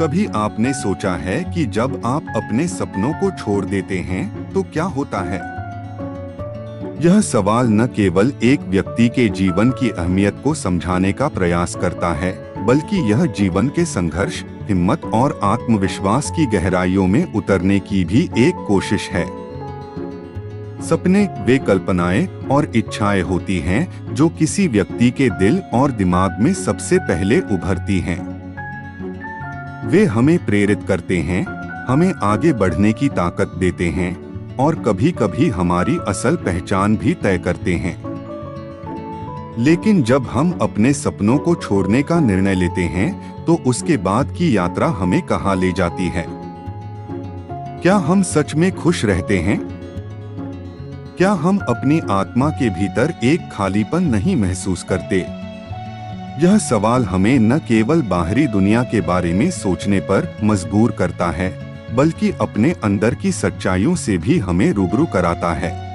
कभी आपने सोचा है कि जब आप अपने सपनों को छोड़ देते हैं तो क्या होता है? यह सवाल न केवल एक व्यक्ति के जीवन की अहमियत को समझाने का प्रयास करता है, बल्कि यह जीवन के संघर्ष, हिम्मत और आत्मविश्वास की गहराइयों में उतरने की भी एक कोशिश है। सपने वे कल्पनाएं और इच्छाएं होती हैं जो किसी व्यक्ति के दिल और दिमाग में सबसे पहले उभरती हैं। वे हमें प्रेरित करते हैं, हमें आगे बढ़ने की ताकत देते हैं और कभी-कभी हमारी असल पहचान भी तय करते हैं। लेकिन जब हम अपने सपनों को छोड़ने का निर्णय लेते हैं, तो उसके बाद की यात्रा हमें कहाँ ले जाती है? क्या हम सच में खुश रहते हैं? क्या हम अपनी आत्मा के भीतर एक खालीपन नहीं महसूस करते? यह सवाल हमें न केवल बाहरी दुनिया के बारे में सोचने पर मजबूर करता है, बल्कि अपने अंदर की सच्चाइयों से भी हमें रूबरू कराता है।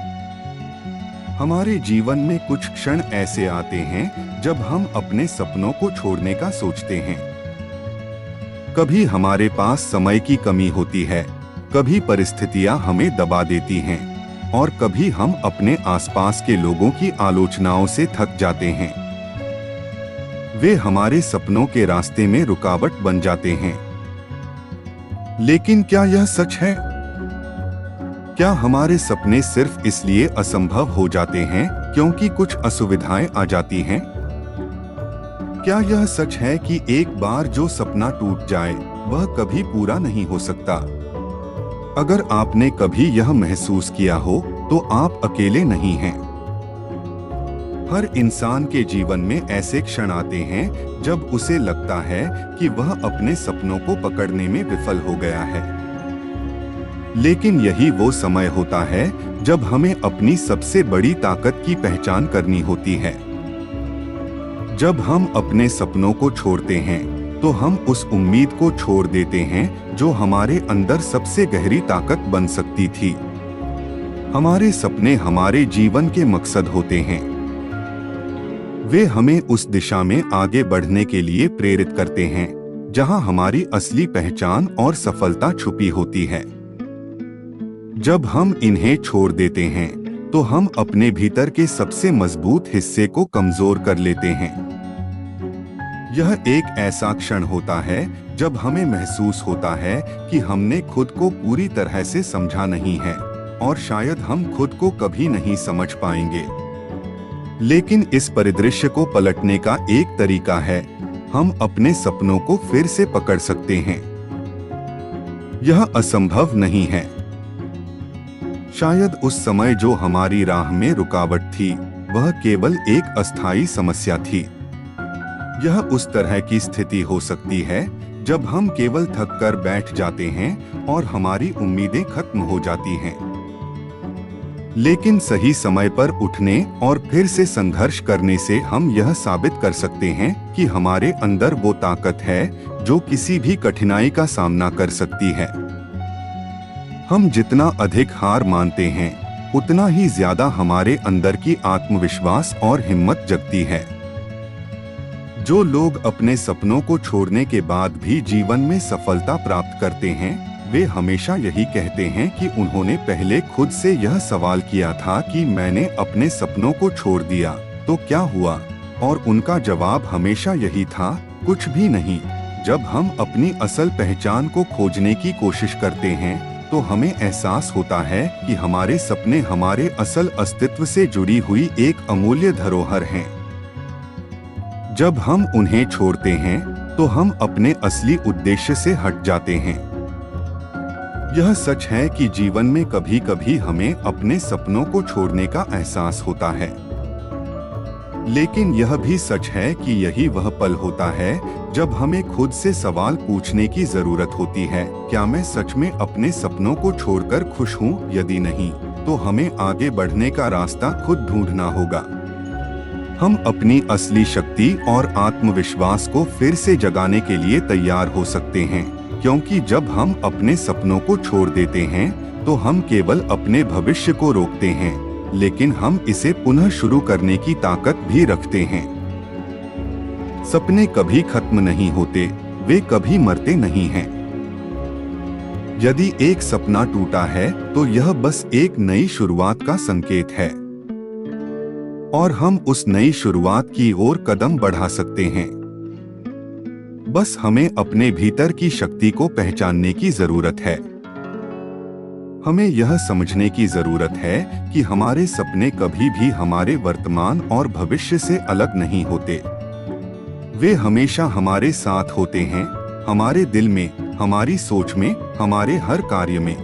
हमारे जीवन में कुछ क्षण ऐसे आते हैं जब हम अपने सपनों को छोड़ने का सोचते हैं। कभी हमारे पास समय की कमी होती है, कभी परिस्थितियां हमें दबा देती हैं, और कभी हम अपने आसपास के लोगों की आलोचनाओं से थक जाते हैं। वे हमारे सपनों के रास्ते में रुकावट बन जाते हैं। लेकिन क्या यह सच है? क्या हमारे सपने सिर्फ इसलिए असंभव हो जाते हैं क्योंकि कुछ असुविधाएं आ जाती हैं? क्या यह सच है कि एक बार जो सपना टूट जाए वह कभी पूरा नहीं हो सकता? अगर आपने कभी यह महसूस किया हो तो आप अकेले नहीं हैं। हर इंसान के जीवन में ऐसे क्षण आते हैं जब उसे लगता है कि वह अपने सपनों को पकड़ने में विफल हो गया है। लेकिन यही वो समय होता है जब हमें अपनी सबसे बड़ी ताकत की पहचान करनी होती है। जब हम अपने सपनों को छोड़ते हैं तो हम उस उम्मीद को छोड़ देते हैं जो हमारे अंदर सबसे गहरी ताकत बन सकती थी। हमारे सपने हमारे जीवन के मकसद होते हैं। वे हमें उस दिशा में आगे बढ़ने के लिए प्रेरित करते हैं जहां हमारी असली पहचान और सफलता छुपी होती है। जब हम इन्हें छोड़ देते हैं तो हम अपने भीतर के सबसे मजबूत हिस्से को कमजोर कर लेते हैं। यह एक ऐसा क्षण होता है जब हमें महसूस होता है कि हमने खुद को पूरी तरह से समझा नहीं है और शायद हम खुद को कभी नहीं समझ पाएंगे। लेकिन इस परिदृश्य को पलटने का एक तरीका है, हम अपने सपनों को फिर से पकड़ सकते हैं। यह असंभव नहीं है। शायद उस समय जो हमारी राह में रुकावट थी, वह केवल एक अस्थायी समस्या थी। यह उस तरह की स्थिति हो सकती है जब हम केवल थक कर बैठ जाते हैं और हमारी उम्मीदें खत्म हो जाती हैं। लेकिन सही समय पर उठने और फिर से संघर्ष करने से हम यह साबित कर सकते हैं कि हमारे अंदर वो ताकत है जो किसी भी कठिनाई का सामना कर सकती है। हम जितना अधिक हार मानते हैं, उतना ही ज्यादा हमारे अंदर की आत्मविश्वास और हिम्मत जगती है। जो लोग अपने सपनों को छोड़ने के बाद भी जीवन में सफलता प्राप्त करते हैं, वे हमेशा यही कहते हैं कि उन्होंने पहले खुद से यह सवाल किया था कि मैंने अपने सपनों को छोड़ दिया तो क्या हुआ, और उनका जवाब हमेशा यही था, कुछ भी नहीं। जब हम अपनी असल पहचान को खोजने की कोशिश करते हैं तो हमें एहसास होता है कि हमारे सपने हमारे असल अस्तित्व से जुड़ी हुई एक अमूल्य धरोहर हैं। जब हम उन्हें छोड़ते हैं तो हम अपने असली उद्देश्य से हट जाते हैं। यह सच है कि जीवन में कभी कभी हमें अपने सपनों को छोड़ने का एहसास होता है। लेकिन यह भी सच है कि यही वह पल होता है जब हमें खुद से सवाल पूछने की जरूरत होती है, क्या मैं सच में अपने सपनों को छोड़कर खुश हूँ? यदि नहीं, तो हमें आगे बढ़ने का रास्ता खुद ढूंढना होगा। हम अपनी असली शक्ति और आत्मविश्वास को फिर से जगाने के लिए तैयार हो सकते हैं, क्योंकि जब हम अपने सपनों को छोड़ देते हैं तो हम केवल अपने भविष्य को रोकते हैं, लेकिन हम इसे पुनः शुरू करने की ताकत भी रखते हैं। सपने कभी खत्म नहीं होते, वे कभी मरते नहीं हैं। यदि एक सपना टूटा है तो यह बस एक नई शुरुआत का संकेत है और हम उस नई शुरुआत की ओर कदम बढ़ा सकते हैं। बस हमें अपने भीतर की शक्ति को पहचानने की जरूरत है। हमें यह समझने की जरूरत है कि हमारे सपने कभी भी हमारे वर्तमान और भविष्य से अलग नहीं होते। वे हमेशा हमारे साथ होते हैं, हमारे दिल में, हमारी सोच में, हमारे हर कार्य में।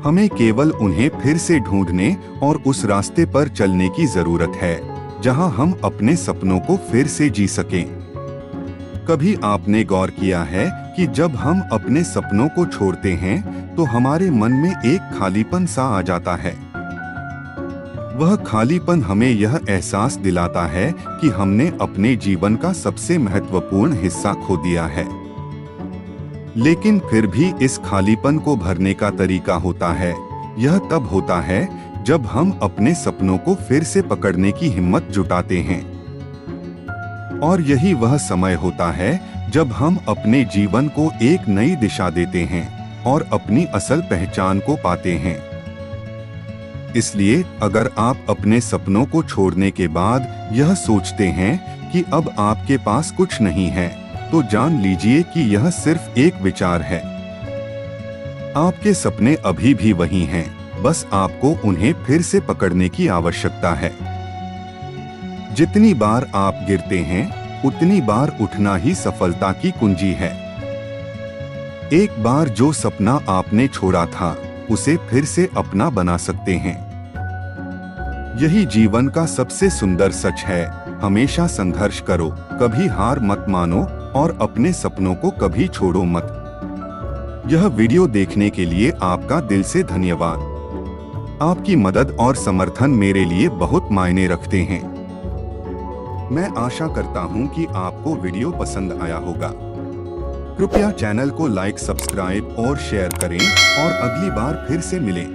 हमें केवल उन्हें फिर से ढूंढने और उस रास्ते पर चलने की जरूरत है जहां हम अपने सपनों को फिर से जी सकें। कभी आपने गौर किया है कि जब हम अपने सपनों को छोड़ते हैं तो हमारे मन में एक खालीपन सा आ जाता है। वह खालीपन हमें यह एहसास दिलाता है कि हमने अपने जीवन का सबसे महत्वपूर्ण हिस्सा खो दिया है। लेकिन फिर भी इस खालीपन को भरने का तरीका होता है। यह तब होता है जब हम अपने सपनों को फिर से पकड़ने की हिम्मत जुटाते हैं। और यही वह समय होता है जब हम अपने जीवन को एक नई दिशा देते हैं और अपनी असल पहचान को पाते हैं। इसलिए अगर आप अपने सपनों को छोड़ने के बाद यह सोचते हैं कि अब आपके पास कुछ नहीं है, तो जान लीजिए कि यह सिर्फ एक विचार है। आपके सपने अभी भी वही हैं, बस आपको उन्हें फिर से पकड़ने की आवश्यकता है। जितनी बार आप गिरते हैं, उतनी बार उठना ही सफलता की कुंजी है। एक बार जो सपना आपने छोड़ा था, उसे फिर से अपना बना सकते हैं। यही जीवन का सबसे सुंदर सच है। हमेशा संघर्ष करो, कभी हार मत मानो और अपने सपनों को कभी छोड़ो मत। यह वीडियो देखने के लिए आपका दिल से धन्यवाद। आपकी मदद और समर्थन मेरे लिए बहुत मायने रखते हैं। मैं आशा करता हूं कि आपको वीडियो पसंद आया होगा। कृपया चैनल को लाइक, सब्सक्राइब और शेयर करें और अगली बार फिर से मिलें।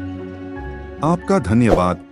आपका धन्यवाद।